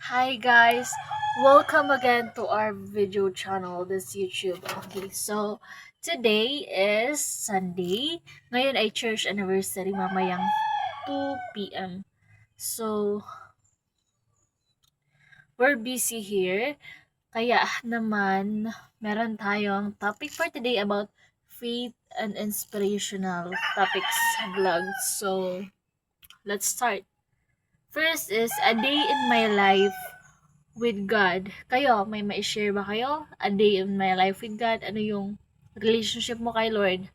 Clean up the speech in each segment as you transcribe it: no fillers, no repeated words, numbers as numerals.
Hi guys, welcome again to our video channel, this YouTube. Okay, so today is Sunday. Ngayon ay church anniversary mamayang 2 p.m. So, we're busy here. Kaya naman, meron tayong topic for today about faith and inspirational topics vlog. So, let's start. First is a day in my life with God. Kayo, may ma-share ba kayo? A day in my life with God. Ano yung relationship mo kay Lord?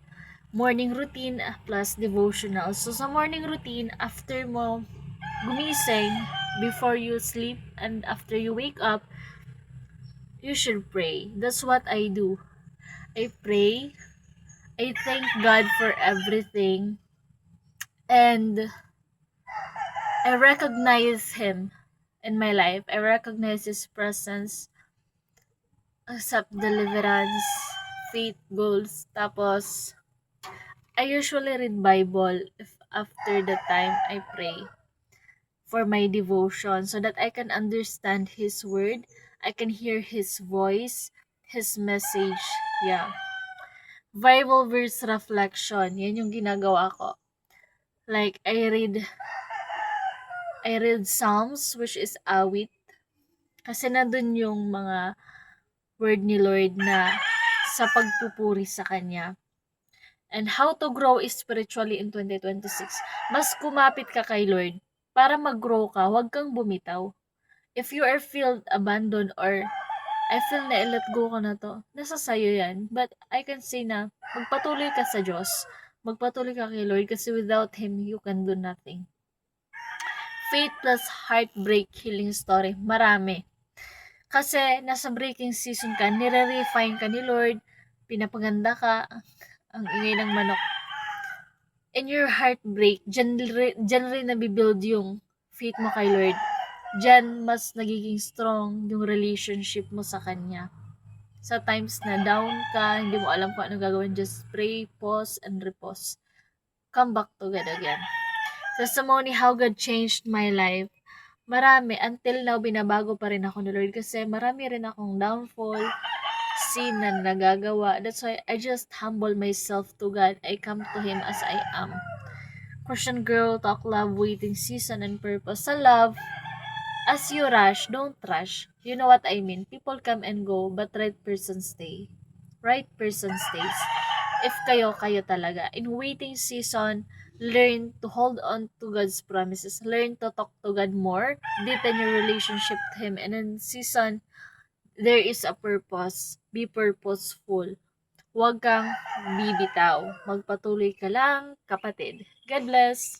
Morning routine plus devotional. So, sa morning routine, after mo gumising, before you sleep, and after you wake up, you should pray. That's what I do. I pray. I thank God for everything. And I recognize Him in my life. I recognize His presence, accept deliverance, faith goals. Tapos, I usually read Bible if after the time I pray for my devotion so that I can understand His word. I can hear His voice, His message. Yeah. Bible verse reflection. Yan yung ginagawa ko. Like, I read Psalms, which is awit. Kasi nandun yung mga word ni Lord na sa pagpupuri sa Kanya. And how to grow spiritually in 2026. Mas kumapit ka kay Lord. Para mag-grow ka, huwag kang bumitaw. If you are feel abandoned or I feel na let go ka na to, nasa sayo yan. But I can say na magpatuloy ka sa Diyos. Magpatuloy ka kay Lord kasi without Him, you can do nothing. Faith plus heartbreak healing story. Marami. Kasi nasa breaking season ka, nire-refine ka ni Lord, pinapaganda ka, ang ingay ng manok. In your heartbreak, dyan rin nabibuild yung faith mo kay Lord. Dyan mas nagiging strong yung relationship mo sa Kanya. Sa times na down ka, hindi mo alam kung ano gagawin, just pray, pause, and repose. Come back to God again. Testimony how God changed my life. Marami. Until now, binabago pa rin ako ni Lord kasi marami rin akong downfall, sin na nagagawa. That's why I just humble myself to God. I come to Him as I am. Christian girl, talk love, waiting season, and purpose. Sa love, as you rush, don't rush. You know what I mean? People come and go, but right person stay. Right person stays. If kayo talaga. In waiting season, learn to hold on to God's promises. Learn to talk to God more. Deepen your relationship to Him. And in season, there is a purpose. Be purposeful. Huwag kang bibitaw. Magpatuloy ka lang, kapatid. God bless.